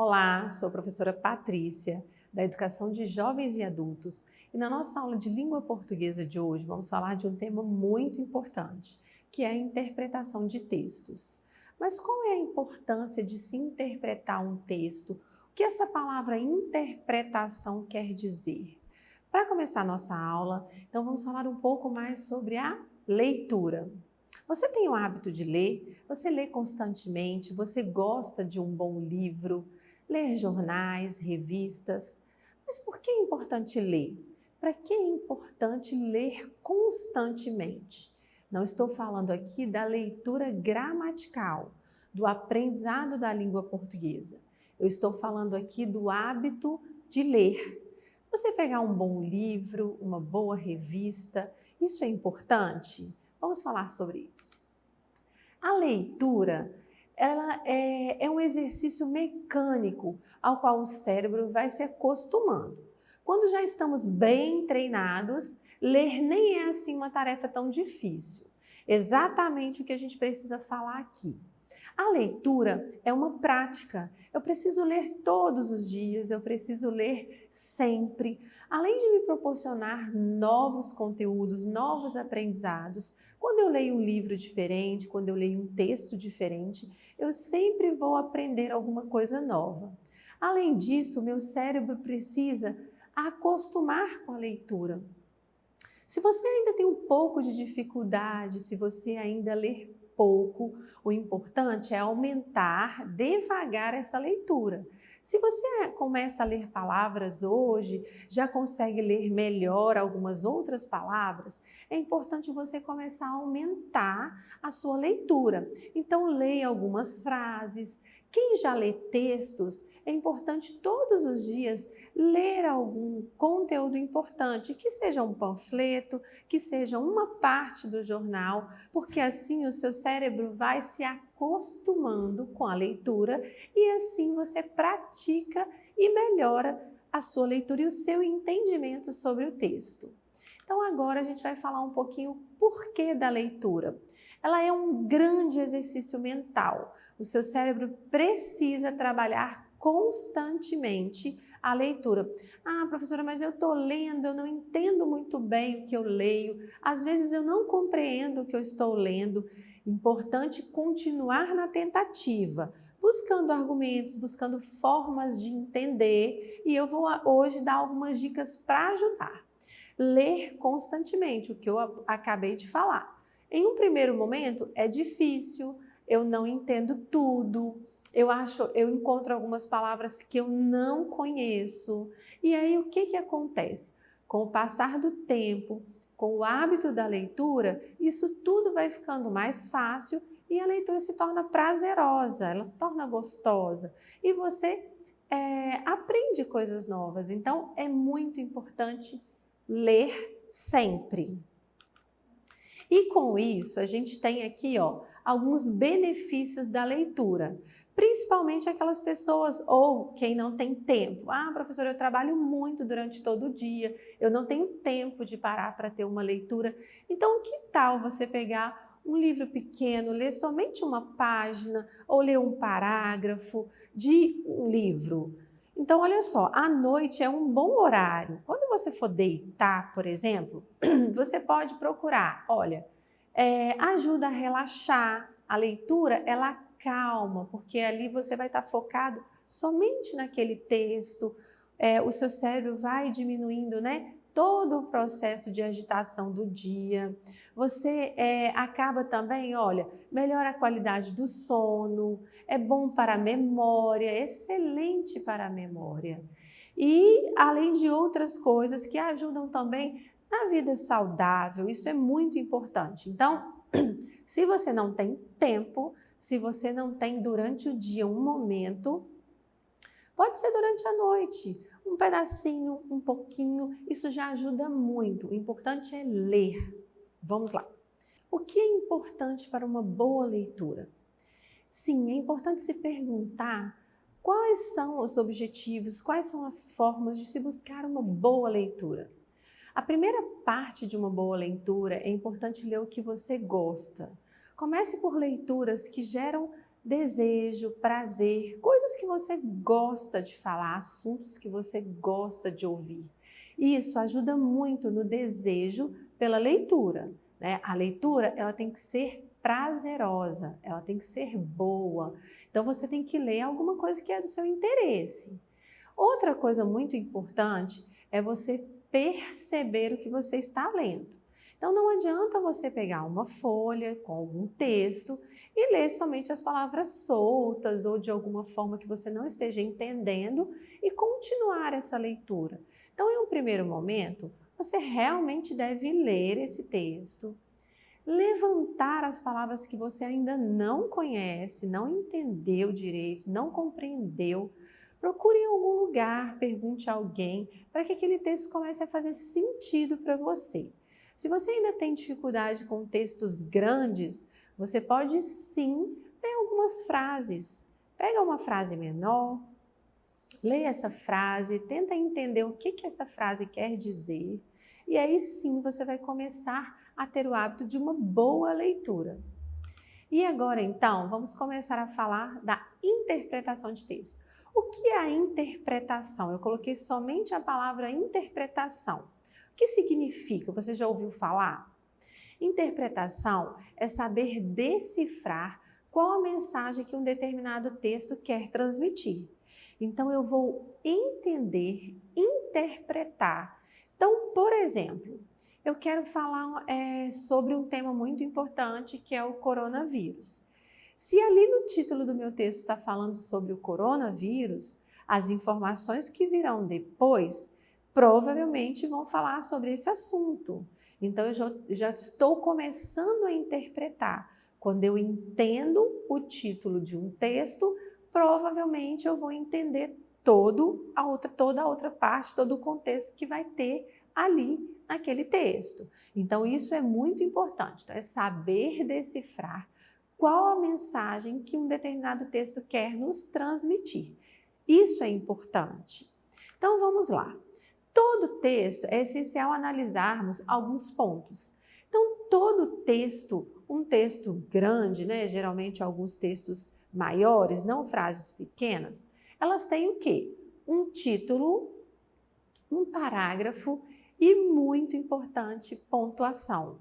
Olá, sou a professora Patrícia, da Educação de Jovens e Adultos, e na nossa aula de língua portuguesa de hoje vamos falar de um tema muito importante, que é a interpretação de textos. Mas qual é a importância de se interpretar um texto? O que essa palavra interpretação quer dizer? Para começar a nossa aula, então vamos falar um pouco mais sobre a leitura. Você tem o hábito de ler? Você lê constantemente? Você gosta de um bom livro? Ler jornais, revistas? Mas por que é importante ler? Para que é importante ler constantemente? Não estou falando aqui da leitura gramatical, do aprendizado da língua portuguesa. Eu estou falando aqui do hábito de ler. Você pegar um bom livro, uma boa revista, isso é importante? Vamos falar sobre isso. A leitura, ela é um exercício mecânico ao qual o cérebro vai se acostumando. Quando já estamos bem treinados, ler nem é assim uma tarefa tão difícil. Exatamente o que a gente precisa falar aqui. A leitura é uma prática. Eu preciso ler todos os dias, eu preciso ler sempre. Além de me proporcionar novos conteúdos, novos aprendizados, quando eu leio um livro diferente, quando eu leio um texto diferente, eu sempre vou aprender alguma coisa nova. Além disso, o meu cérebro precisa acostumar com a leitura. Se você ainda tem um pouco de dificuldade, se você ainda lê pouco, o importante é aumentar devagar essa leitura. Se você começa a ler palavras hoje, já consegue ler melhor algumas outras palavras, é importante você começar a aumentar a sua leitura. Então, leia algumas frases. Quem já lê textos, é importante todos os dias ler algum conteúdo importante, que seja um panfleto, que seja uma parte do jornal, porque assim o seu cérebro vai se acostumando com a leitura e assim você pratica e melhora a sua leitura e o seu entendimento sobre o texto. Então agora a gente vai falar um pouquinho o porquê da leitura. Ela é um grande exercício mental. O seu cérebro precisa trabalhar constantemente a leitura. Ah, professora, mas eu estou lendo, eu não entendo muito bem o que eu leio. Às vezes eu não compreendo o que eu estou lendo. Importante continuar na tentativa, buscando argumentos, buscando formas de entender. E eu vou hoje dar algumas dicas para ajudar. Ler constantemente, o que eu acabei de falar. Em um primeiro momento é difícil, eu não entendo tudo, eu encontro algumas palavras que eu não conheço. E aí o que acontece? Com o passar do tempo, com o hábito da leitura, isso tudo vai ficando mais fácil e a leitura se torna prazerosa, ela se torna gostosa e você aprende coisas novas. Então é muito importante ler sempre. E com isso, a gente tem aqui, alguns benefícios da leitura, principalmente aquelas pessoas ou quem não tem tempo. Ah, professora, eu trabalho muito durante todo o dia, eu não tenho tempo de parar para ter uma leitura. Então, que tal você pegar um livro pequeno, ler somente uma página ou ler um parágrafo de um livro? Então, olha só, à noite é um bom horário. Quando você for deitar, por exemplo, você pode procurar, olha, ajuda a relaxar. A leitura, ela acalma, porque ali você vai estar focado somente naquele texto, o seu cérebro vai diminuindo, né? Todo o processo de agitação do dia. Você acaba também, olha, melhora a qualidade do sono, é bom para a memória, excelente para a memória. E além de outras coisas que ajudam também na vida saudável, isso é muito importante. Então, se você não tem tempo, se você não tem durante o dia um momento, pode ser durante a noite, um pedacinho, um pouquinho, isso já ajuda muito. O importante é ler. Vamos lá. O que é importante para uma boa leitura? Sim, é importante se perguntar quais são os objetivos, quais são as formas de se buscar uma boa leitura. A primeira parte de uma boa leitura é importante ler o que você gosta. Comece por leituras que geram desejo, prazer, coisas que você gosta de falar, assuntos que você gosta de ouvir. Isso ajuda muito no desejo pela leitura, né? A leitura, ela tem que ser prazerosa, ela tem que ser boa. Então você tem que ler alguma coisa que é do seu interesse. Outra coisa muito importante é você perceber o que você está lendo. Então não adianta você pegar uma folha com algum texto e ler somente as palavras soltas ou de alguma forma que você não esteja entendendo e continuar essa leitura. Então, em um primeiro momento, você realmente deve ler esse texto, levantar as palavras que você ainda não conhece, não entendeu direito, não compreendeu. Procure em algum lugar, pergunte a alguém, para que aquele texto comece a fazer sentido para você. Se você ainda tem dificuldade com textos grandes, você pode sim ler algumas frases. Pega uma frase menor, lê essa frase, tenta entender o que essa frase quer dizer e aí sim você vai começar a ter o hábito de uma boa leitura. E agora então, vamos começar a falar da interpretação de texto. O que é a interpretação? Eu coloquei somente a palavra interpretação. O que significa? Você já ouviu falar? Interpretação é saber decifrar qual a mensagem que um determinado texto quer transmitir. Então, eu vou entender, interpretar. Então, por exemplo, eu quero falar sobre um tema muito importante que é o coronavírus. Se ali no título do meu texto está falando sobre o coronavírus, as informações que virão depois provavelmente vão falar sobre esse assunto. Então, eu já estou começando a interpretar. Quando eu entendo o título de um texto, provavelmente eu vou entender toda a outra parte, todo o contexto que vai ter ali naquele texto. Então, isso é muito importante. Então, é saber decifrar qual a mensagem que um determinado texto quer nos transmitir. Isso é importante. Então, vamos lá. Todo texto é essencial analisarmos alguns pontos. Então, todo texto, um texto grande, né? Geralmente alguns textos maiores, não frases pequenas, elas têm o quê? Um título, um parágrafo e, muito importante, pontuação.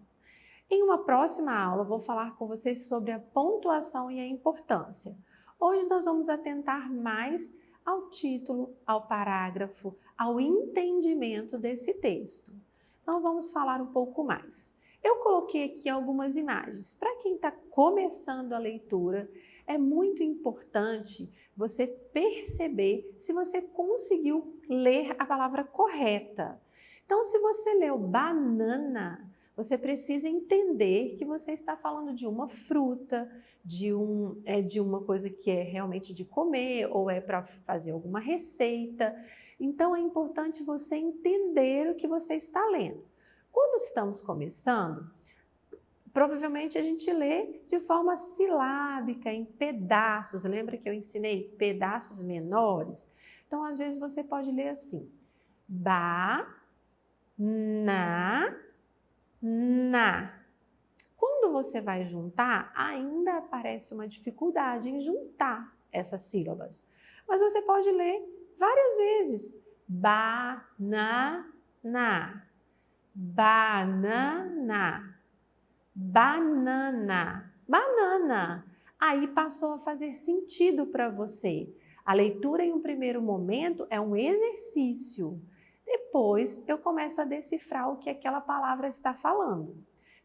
Em uma próxima aula, eu vou falar com vocês sobre a pontuação e a importância. Hoje nós vamos atentar mais ao título, ao parágrafo, ao entendimento desse texto. Então, vamos falar um pouco mais. Eu coloquei aqui algumas imagens. Para quem está começando a leitura, é muito importante você perceber se você conseguiu ler a palavra correta. Então, se você leu banana, você precisa entender que você está falando de uma fruta, de uma coisa que é realmente de comer ou é para fazer alguma receita. Então, é importante você entender o que você está lendo. Quando estamos começando, provavelmente a gente lê de forma silábica, em pedaços. Lembra que eu ensinei pedaços menores? Então, às vezes você pode ler assim: na. Quando você vai juntar, ainda aparece uma dificuldade em juntar essas sílabas. Mas você pode ler várias vezes. Banana, banana, banana, banana. Aí passou a fazer sentido para você. A leitura em um primeiro momento é um exercício. Depois eu começo a decifrar o que aquela palavra está falando.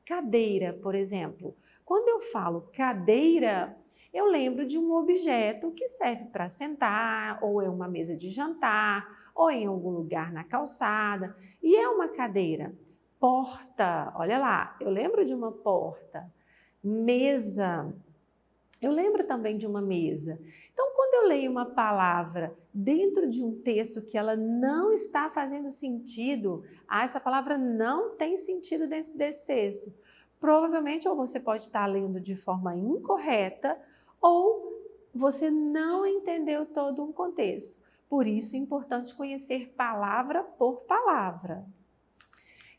Cadeira, por exemplo. Quando eu falo cadeira, eu lembro de um objeto que serve para sentar, ou é uma mesa de jantar, ou em algum lugar na calçada. E é uma cadeira. Porta, olha lá, eu lembro de uma porta. Mesa, eu lembro também de uma mesa. Então, quando eu leio uma palavra dentro de um texto que ela não está fazendo sentido, essa palavra não tem sentido dentro desse texto, provavelmente ou você pode estar lendo de forma incorreta ou você não entendeu todo um contexto. Por isso é importante conhecer palavra por palavra.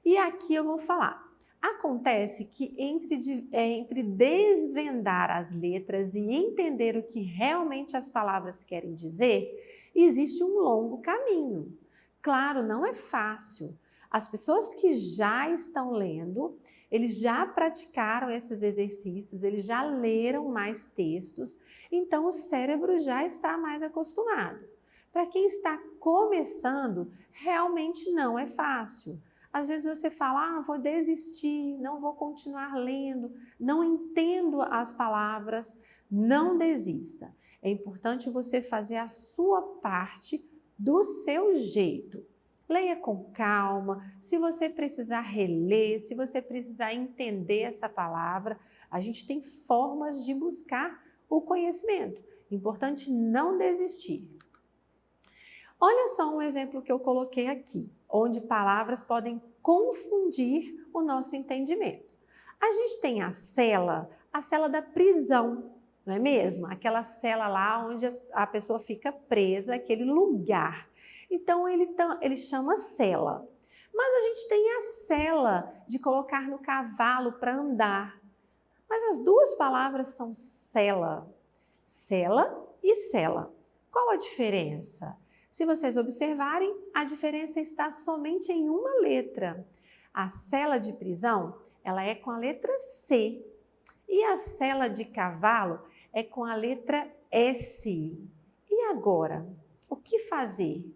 E aqui eu vou falar. Acontece que entre desvendar as letras e entender o que realmente as palavras querem dizer, existe um longo caminho. Claro, não é fácil. As pessoas que já estão lendo, eles já praticaram esses exercícios, eles já leram mais textos, então o cérebro já está mais acostumado. Para quem está começando, realmente não é fácil. Às vezes você fala, vou desistir, não vou continuar lendo, não entendo as palavras. Não desista. É importante você fazer a sua parte do seu jeito. Leia com calma, se você precisar reler, se você precisar entender essa palavra, a gente tem formas de buscar o conhecimento. Importante não desistir. Olha só um exemplo que eu coloquei aqui, onde palavras podem confundir o nosso entendimento. A gente tem a cela da prisão, não é mesmo? Aquela cela lá onde a pessoa fica presa, aquele lugar. Então, ele chama cela. Mas a gente tem a cela de colocar no cavalo para andar. Mas as duas palavras são cela. Cela e cela. Qual a diferença? Se vocês observarem, a diferença está somente em uma letra. A cela de prisão, ela é com a letra C. E a cela de cavalo é com a letra S. E agora, o que fazer?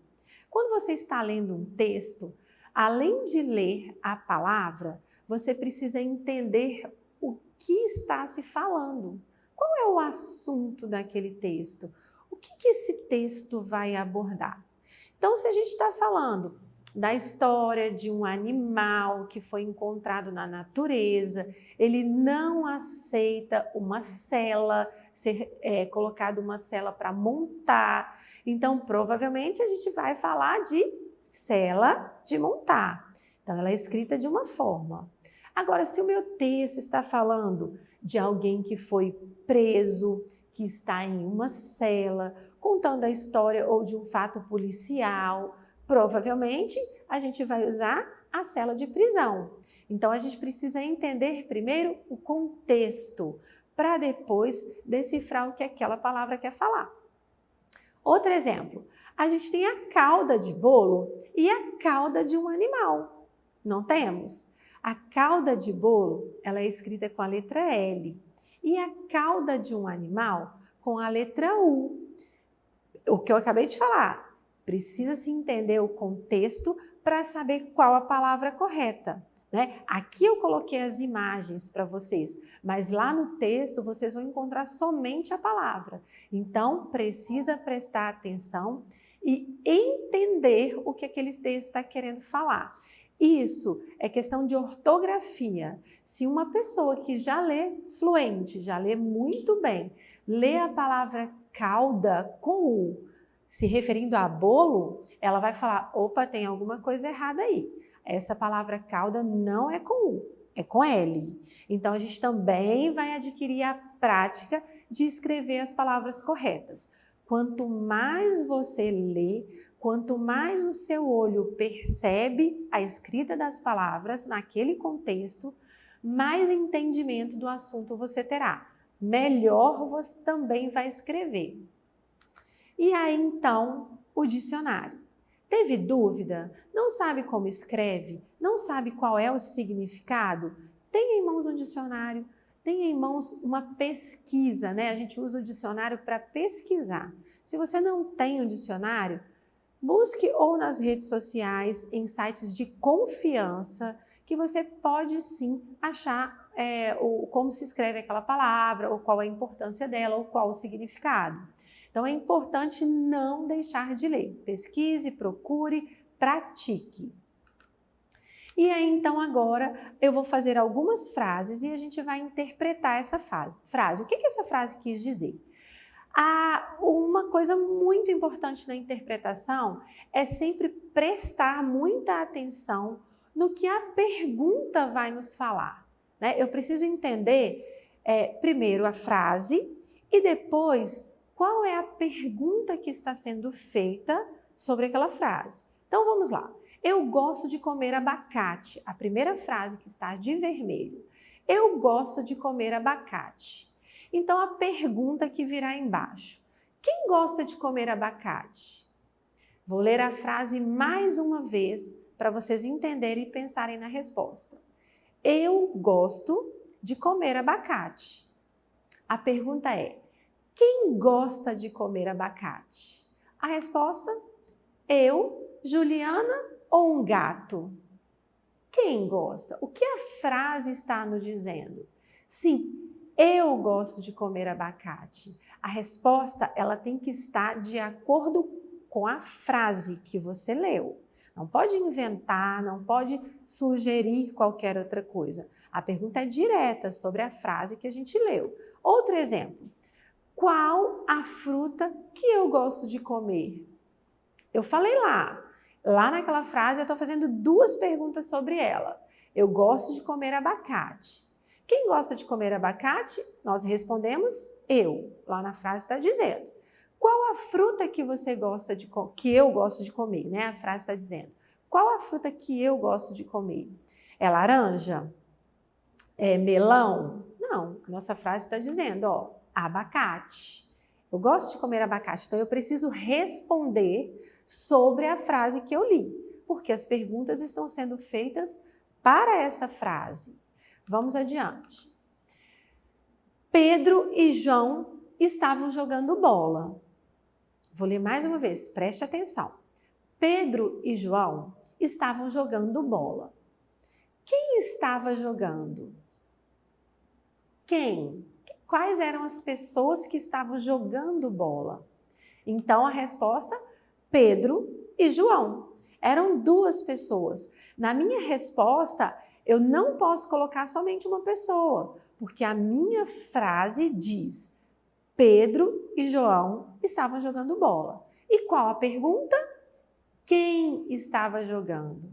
Quando você está lendo um texto, além de ler a palavra, você precisa entender o que está se falando. Qual é o assunto daquele texto? O que esse texto vai abordar? Então, se a gente está falando da história de um animal que foi encontrado na natureza, ele não aceita uma cela, ser colocado uma cela para montar. Então, provavelmente, a gente vai falar de cela de montar. Então, ela é escrita de uma forma. Agora, se o meu texto está falando de alguém que foi preso, que está em uma cela, contando a história ou de um fato policial, provavelmente a gente vai usar a cela de prisão. Então, a gente precisa entender primeiro o contexto, para depois decifrar o que aquela palavra quer falar. Outro exemplo, a gente tem a cauda de bolo e a cauda de um animal. Não temos? A cauda de bolo, ela é escrita com a letra L e a cauda de um animal com a letra U. O que eu acabei de falar, precisa-se entender o contexto para saber qual a palavra correta, né? Aqui eu coloquei as imagens para vocês, mas lá no texto vocês vão encontrar somente a palavra. Então, precisa prestar atenção e entender o que aquele texto está querendo falar. Isso é questão de ortografia. Se uma pessoa que já lê fluente, já lê muito bem, lê a palavra cauda com U, se referindo a bolo, ela vai falar, opa, tem alguma coisa errada aí. Essa palavra cauda não é com U, é com L. Então, a gente também vai adquirir a prática de escrever as palavras corretas. Quanto mais você lê, quanto mais o seu olho percebe a escrita das palavras naquele contexto, mais entendimento do assunto você terá. Melhor você também vai escrever. E aí, então, o dicionário. Teve dúvida? Não sabe como escreve? Não sabe qual é o significado? Tenha em mãos um dicionário, tenha em mãos uma pesquisa, né? A gente usa o dicionário para pesquisar. Se você não tem um dicionário, busque ou nas redes sociais, em sites de confiança, que você pode sim achar como se escreve aquela palavra, ou qual é a importância dela, ou qual o significado. Então, é importante não deixar de ler. Pesquise, procure, pratique. E aí, então, agora eu vou fazer algumas frases e a gente vai interpretar essa frase. O que essa frase quis dizer? Uma coisa muito importante na interpretação é sempre prestar muita atenção no que a pergunta vai nos falar, né? Eu preciso entender primeiro a frase e depois qual é a pergunta que está sendo feita sobre aquela frase. Então vamos lá. Eu gosto de comer abacate. A primeira frase que está de vermelho. Eu gosto de comer abacate. Então, a pergunta que virá embaixo. Quem gosta de comer abacate? Vou ler a frase mais uma vez para vocês entenderem e pensarem na resposta. Eu gosto de comer abacate. A pergunta é: quem gosta de comer abacate? A resposta: eu, Juliana ou um gato? Quem gosta? O que a frase está nos dizendo? Sim, eu gosto de comer abacate. A resposta, ela tem que estar de acordo com a frase que você leu. Não pode inventar, não pode sugerir qualquer outra coisa. A pergunta é direta sobre a frase que a gente leu. Outro exemplo. Qual a fruta que eu gosto de comer? Eu falei lá naquela frase eu estou fazendo duas perguntas sobre ela. Eu gosto de comer abacate. Quem gosta de comer abacate? Nós respondemos eu. Lá na frase está dizendo. Qual a fruta que você gosta de que eu gosto de comer, né? A frase está dizendo. Qual a fruta que eu gosto de comer? É laranja? É melão? Não, a nossa frase está dizendo, ó, abacate. Eu gosto de comer abacate, então eu preciso responder sobre a frase que eu li, porque as perguntas estão sendo feitas para essa frase. Vamos adiante. Pedro e João estavam jogando bola. Vou ler mais uma vez, preste atenção. Pedro e João estavam jogando bola. Quem estava jogando? Quem? Quais eram as pessoas que estavam jogando bola? Então, a resposta, Pedro e João. Eram duas pessoas. Na minha resposta, eu não posso colocar somente uma pessoa, porque a minha frase diz, Pedro e João estavam jogando bola. E qual a pergunta? Quem estava jogando?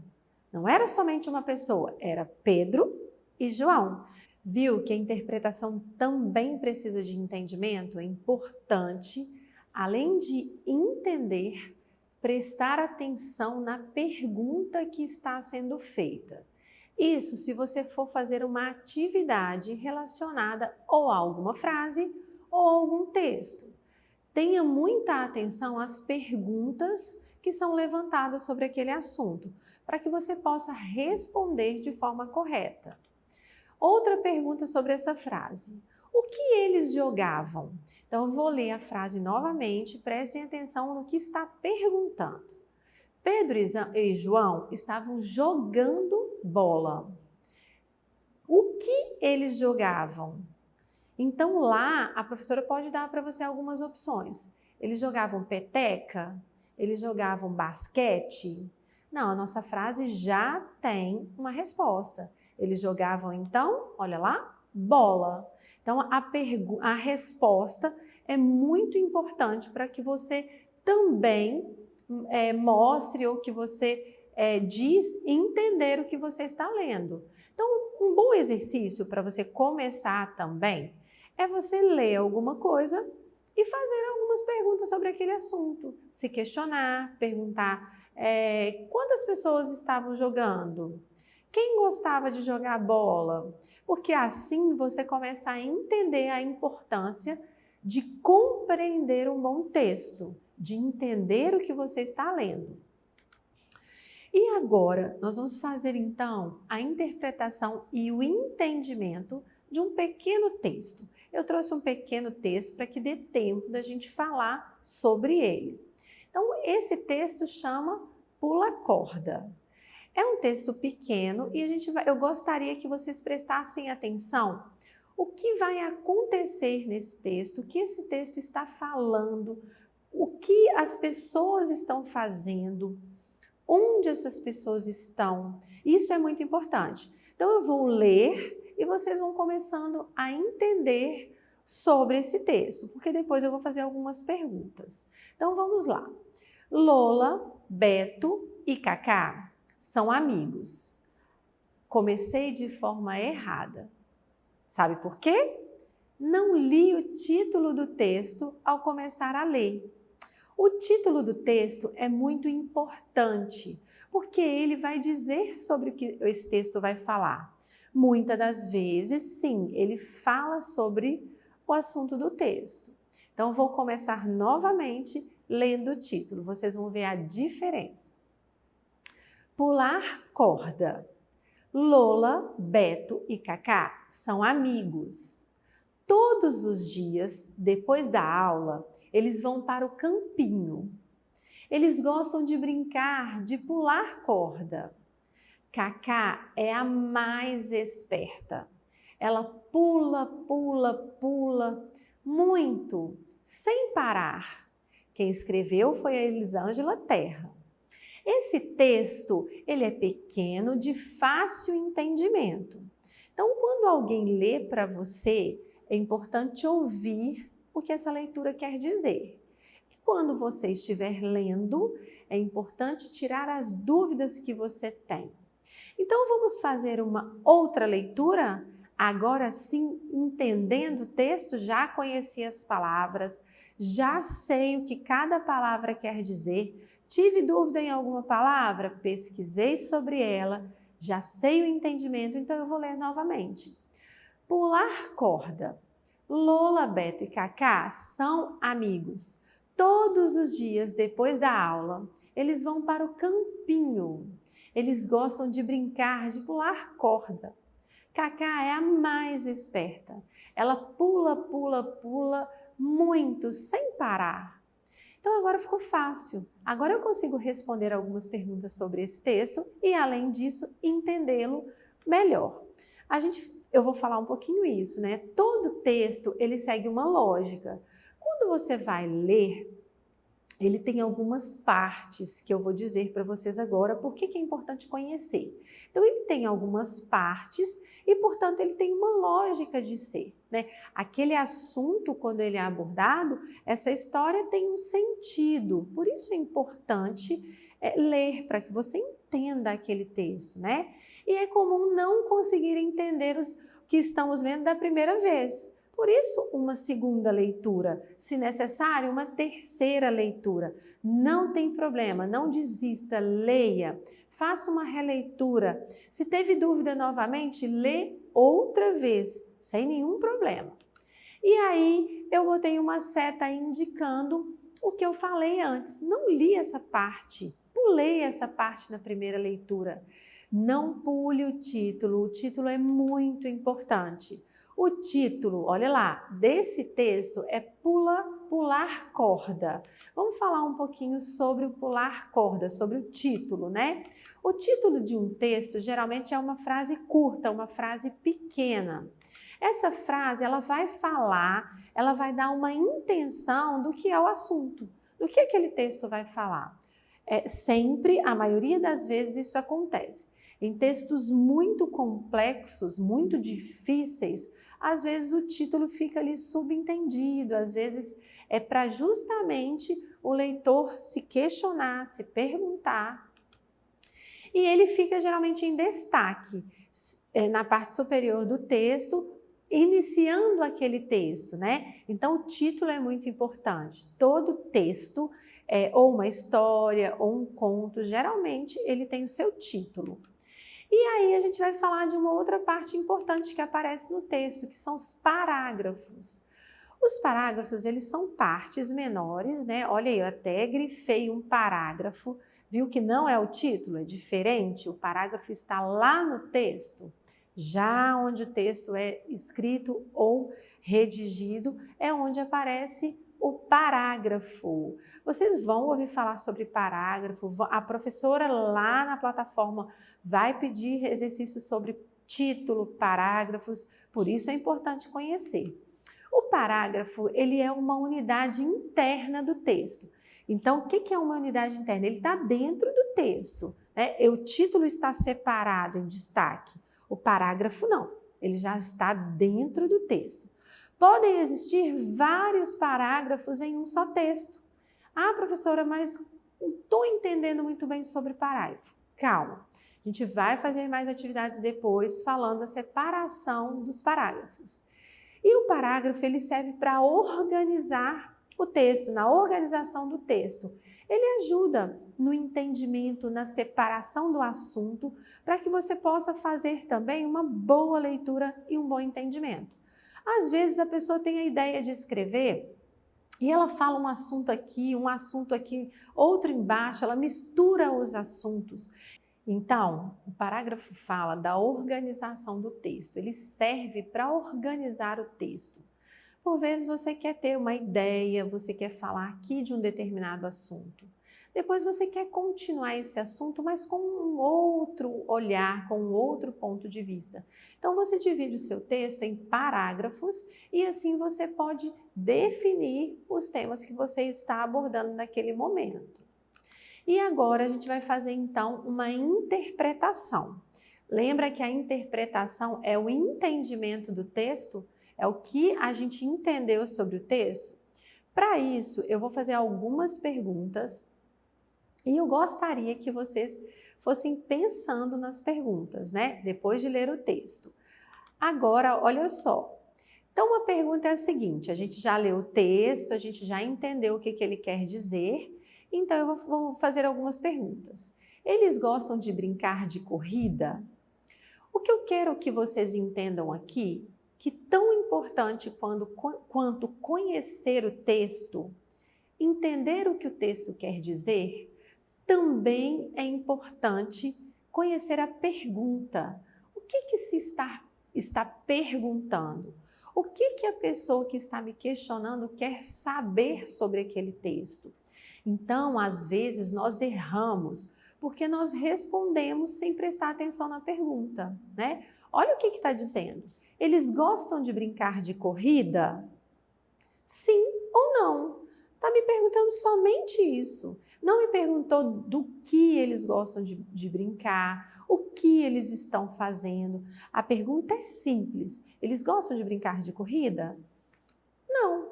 Não era somente uma pessoa, era Pedro e João. Viu que a interpretação também precisa de entendimento? É importante, além de entender, prestar atenção na pergunta que está sendo feita. Isso se você for fazer uma atividade relacionada ou a alguma frase ou a algum texto. Tenha muita atenção às perguntas que são levantadas sobre aquele assunto, para que você possa responder de forma correta. Outra pergunta sobre essa frase. O que eles jogavam? Então, eu vou ler a frase novamente, prestem atenção no que está perguntando. Pedro e João estavam jogando bola. O que eles jogavam? Então, lá, a professora pode dar para você algumas opções. Eles jogavam peteca? Eles jogavam basquete? Não, a nossa frase já tem uma resposta. Eles jogavam, então, olha lá, bola. Então, a resposta é muito importante para que você também mostre ou que você diz entender o que você está lendo. Então, um bom exercício para você começar também é você ler alguma coisa e fazer algumas perguntas sobre aquele assunto. Se questionar, perguntar quantas pessoas estavam jogando? Quem gostava de jogar bola? Porque assim você começa a entender a importância de compreender um bom texto, de entender o que você está lendo. E agora, nós vamos fazer então a interpretação e o entendimento de um pequeno texto. Eu trouxe um pequeno texto para que dê tempo da gente falar sobre ele. Então, esse texto chama Pula Corda. É um texto pequeno e eu gostaria que vocês prestassem atenção o que vai acontecer nesse texto, o que esse texto está falando, o que as pessoas estão fazendo, onde essas pessoas estão. Isso é muito importante. Então, eu vou ler e vocês vão começando a entender sobre esse texto, porque depois eu vou fazer algumas perguntas. Então, vamos lá. Lola, Beto e Cacá são amigos. Comecei de forma errada. Sabe por quê? Não li o título do texto ao começar a ler. O título do texto é muito importante, porque ele vai dizer sobre o que esse texto vai falar. Muitas das vezes, sim, ele fala sobre o assunto do texto. Então, vou começar novamente lendo o título. Vocês vão ver a diferença. Pular corda. Lola, Beto e Cacá são amigos. Todos os dias, depois da aula, eles vão para o campinho. Eles gostam de brincar, de pular corda. Cacá é a mais esperta. Ela pula, pula, pula, muito, sem parar. Quem escreveu foi a Elisângela Terra. Esse texto, ele é pequeno, de fácil entendimento. Então, quando alguém lê para você, é importante ouvir o que essa leitura quer dizer. E quando você estiver lendo, é importante tirar as dúvidas que você tem. Então, vamos fazer uma outra leitura? Agora sim, entendendo o texto, já conheci as palavras, já sei o que cada palavra quer dizer. Tive dúvida em alguma palavra? Pesquisei sobre ela, já sei o entendimento, então eu vou ler novamente. Pular corda. Lola, Beto e Cacá são amigos. Todos os dias, depois da aula, eles vão para o campinho. Eles gostam de brincar, de pular corda. Cacá é a mais esperta. Ela pula, pula, pula muito, sem parar. Então agora ficou fácil. Agora eu consigo responder algumas perguntas sobre esse texto e, além disso, entendê-lo melhor. Eu vou falar um pouquinho isso, né? Todo texto, ele segue uma lógica. Quando você vai ler, ele tem algumas partes que eu vou dizer para vocês agora, por que é importante conhecer. Então, ele tem algumas partes e, portanto, ele tem uma lógica de ser, né? Aquele assunto, quando ele é abordado, essa história tem um sentido. Por isso é importante ler, para que você entenda aquele texto, né? E é comum não conseguir entender o que estamos lendo da primeira vez. Por isso, uma segunda leitura, se necessário, uma terceira leitura. Não tem problema, não desista, leia, faça uma releitura. Se teve dúvida novamente, lê outra vez, sem nenhum problema. E aí, eu botei uma seta indicando o que eu falei antes. Não li essa parte, pulei essa parte na primeira leitura. Não pule o título é muito importante. O título, olha lá, desse texto é pular corda. Vamos falar um pouquinho sobre o pular corda, sobre o título, né? O título de um texto geralmente é uma frase curta, uma frase pequena. Essa frase, ela vai falar, ela vai dar uma intenção do que é o assunto, do que aquele texto vai falar. Sempre, a maioria das vezes, isso acontece. Em textos muito complexos, muito difíceis, às vezes o título fica ali subentendido, às vezes é para justamente o leitor se questionar, se perguntar. E ele fica geralmente em destaque, na parte superior do texto, iniciando aquele texto, né? Então, o título é muito importante. Todo texto, ou uma história, ou um conto, geralmente ele tem o seu título. E aí a gente vai falar de uma outra parte importante que aparece no texto, que são os parágrafos. Os parágrafos, eles são partes menores, né? Olha aí, eu até grifei um parágrafo, viu que não é o título, é diferente, o parágrafo está lá no texto. Já onde o texto é escrito ou redigido, é onde aparece o parágrafo. Vocês vão ouvir falar sobre parágrafo, a professora lá na plataforma vai pedir exercícios sobre título, parágrafos, por isso é importante conhecer. O parágrafo, ele é uma unidade interna do texto. Então, o que é uma unidade interna? Ele está dentro do texto, né? O título está separado em destaque, o parágrafo não, ele já está dentro do texto. Podem existir vários parágrafos em um só texto. Ah, professora, mas não estou entendendo muito bem sobre parágrafo. Calma, a gente vai fazer mais atividades depois falando a separação dos parágrafos. E o parágrafo, ele serve para organizar o texto, na organização do texto. Ele ajuda no entendimento, na separação do assunto, para que você possa fazer também uma boa leitura e um bom entendimento. Às vezes a pessoa tem a ideia de escrever e ela fala um assunto aqui, outro embaixo, ela mistura os assuntos. Então, o parágrafo fala da organização do texto, ele serve para organizar o texto. Por vezes você quer ter uma ideia, você quer falar aqui de um determinado assunto. Depois você quer continuar esse assunto, mas com um outro olhar, com um outro ponto de vista. Então você divide o seu texto em parágrafos e assim você pode definir os temas que você está abordando naquele momento. E agora a gente vai fazer então uma interpretação. Lembra que a interpretação é o entendimento do texto? É o que a gente entendeu sobre o texto? Para isso, eu vou fazer algumas perguntas e eu gostaria que vocês fossem pensando nas perguntas, né? Depois de ler o texto. Agora, olha só. Então, a pergunta é a seguinte, a gente já leu o texto, a gente já entendeu o que ele quer dizer, então eu vou fazer algumas perguntas. Eles gostam de brincar de corrida? O que eu quero que vocês entendam aqui, que tão importante quanto conhecer o texto, entender o que o texto quer dizer, também é importante conhecer a pergunta. O que se está perguntando? O que a pessoa que está me questionando quer saber sobre aquele texto? Então, às vezes, nós erramos porque nós respondemos sem prestar atenção na pergunta, né? Olha o que está dizendo. Eles gostam de brincar de corrida? Sim ou não? Está me perguntando somente isso. Não me perguntou do que eles gostam de brincar, o que eles estão fazendo. A pergunta é simples. Eles gostam de brincar de corrida? Não.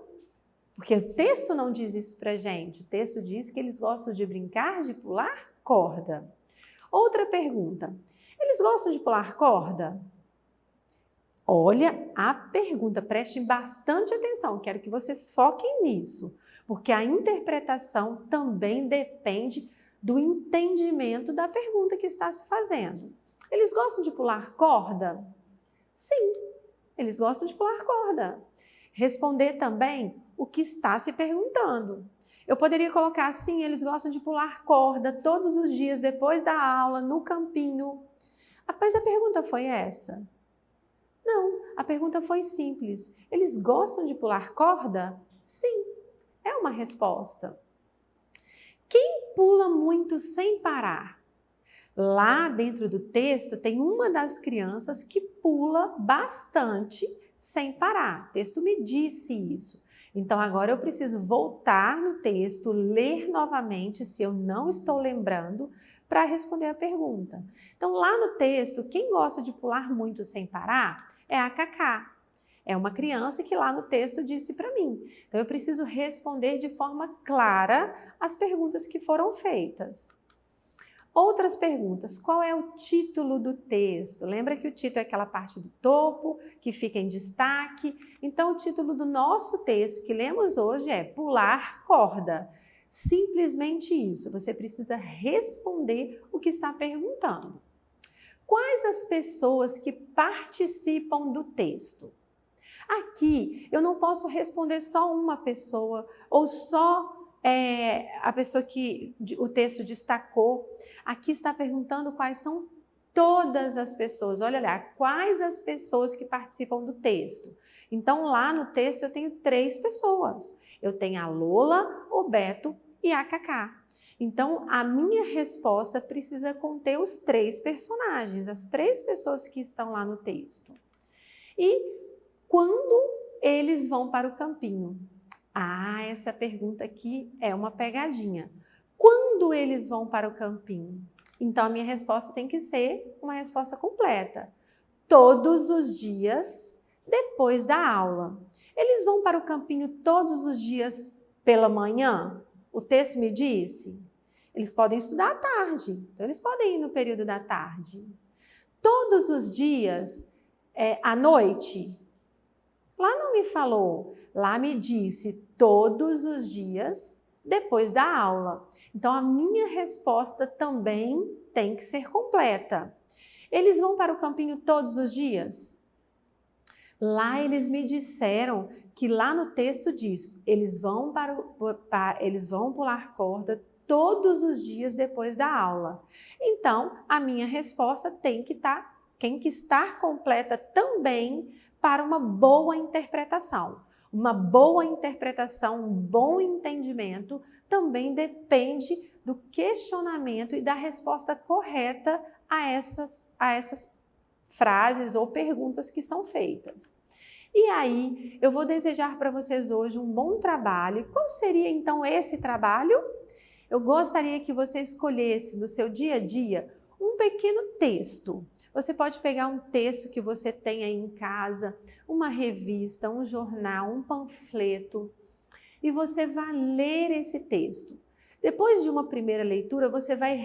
Porque o texto não diz isso pra gente. O texto diz que eles gostam de brincar de pular corda. Outra pergunta. Eles gostam de pular corda? Olha a pergunta, prestem bastante atenção, quero que vocês foquem nisso, porque a interpretação também depende do entendimento da pergunta que está se fazendo. Eles gostam de pular corda? Sim, eles gostam de pular corda. Responder também o que está se perguntando. Eu poderia colocar assim, eles gostam de pular corda todos os dias depois da aula, no campinho. Mas a pergunta foi essa? Não, a pergunta foi simples. Eles gostam de pular corda? Sim, é uma resposta. Quem pula muito sem parar? Lá dentro do texto tem uma das crianças que pula bastante sem parar. O texto me disse isso. Então agora eu preciso voltar no texto, ler novamente, se eu não estou lembrando, para responder a pergunta. Então lá no texto, quem gosta de pular muito sem parar é a Cacá. É uma criança que lá no texto disse para mim. Então eu preciso responder de forma clara as perguntas que foram feitas. Outras perguntas, qual é o título do texto? Lembra que o título é aquela parte do topo, que fica em destaque? Então, o título do nosso texto que lemos hoje é Pular Corda. Simplesmente isso, você precisa responder o que está perguntando. Quais as pessoas que participam do texto? Aqui, eu não posso responder só uma pessoa ou só a pessoa que o texto destacou. Aqui está perguntando quais são todas as pessoas. Olha lá, quais as pessoas que participam do texto. Então, lá no texto eu tenho 3 pessoas. Eu tenho a Lola, o Beto e a Cacá. Então, a minha resposta precisa conter os 3 personagens, as 3 pessoas que estão lá no texto. E quando eles vão para o campinho? Ah, essa pergunta aqui é uma pegadinha. Quando eles vão para o campinho? Então, a minha resposta tem que ser uma resposta completa. Todos os dias depois da aula. Eles vão para o campinho todos os dias pela manhã? O texto me disse. Eles podem estudar à tarde, então eles podem ir no período da tarde. Todos os dias à noite? Lá não me falou, lá me disse todos os dias depois da aula. Então, a minha resposta também tem que ser completa. Eles vão para o campinho todos os dias? Lá eles me disseram que lá no texto diz, eles vão pular corda todos os dias depois da aula. Então, a minha resposta tem que estar completa também para uma boa interpretação. Uma boa interpretação, um bom entendimento também depende do questionamento e da resposta correta a essas frases ou perguntas que são feitas. E aí, eu vou desejar para vocês hoje um bom trabalho. E qual seria então esse trabalho? Eu gostaria que você escolhesse no seu dia a dia um pequeno texto. Você pode pegar um texto que você tem aí em casa, uma revista, um jornal, um panfleto, e você vai ler esse texto. Depois de uma primeira leitura, você vai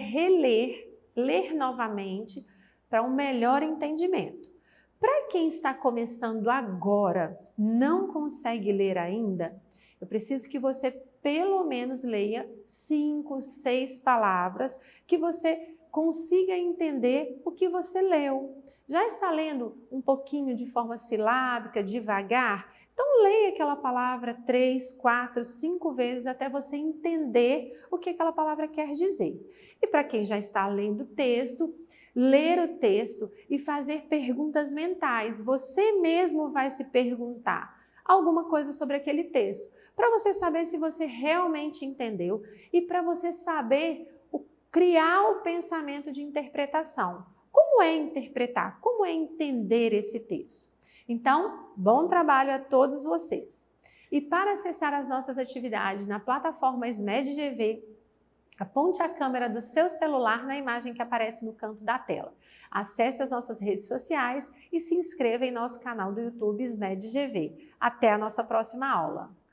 ler novamente para um melhor entendimento. Para quem está começando agora, não consegue ler ainda, eu preciso que você pelo menos leia 5, 6 palavras que você consiga entender o que você leu. Já está lendo um pouquinho de forma silábica, devagar? Então leia aquela palavra 3, 4, 5 vezes até você entender o que aquela palavra quer dizer. E para quem já está lendo o texto, ler o texto e fazer perguntas mentais. Você mesmo vai se perguntar alguma coisa sobre aquele texto, para você saber se você realmente entendeu e para você saber criar o pensamento de interpretação. Como é interpretar? Como é entender esse texto? Então, bom trabalho a todos vocês. E para acessar as nossas atividades na plataforma SMED-GV, aponte a câmera do seu celular na imagem que aparece no canto da tela. Acesse as nossas redes sociais e se inscreva em nosso canal do YouTube SMED-GV. Até a nossa próxima aula!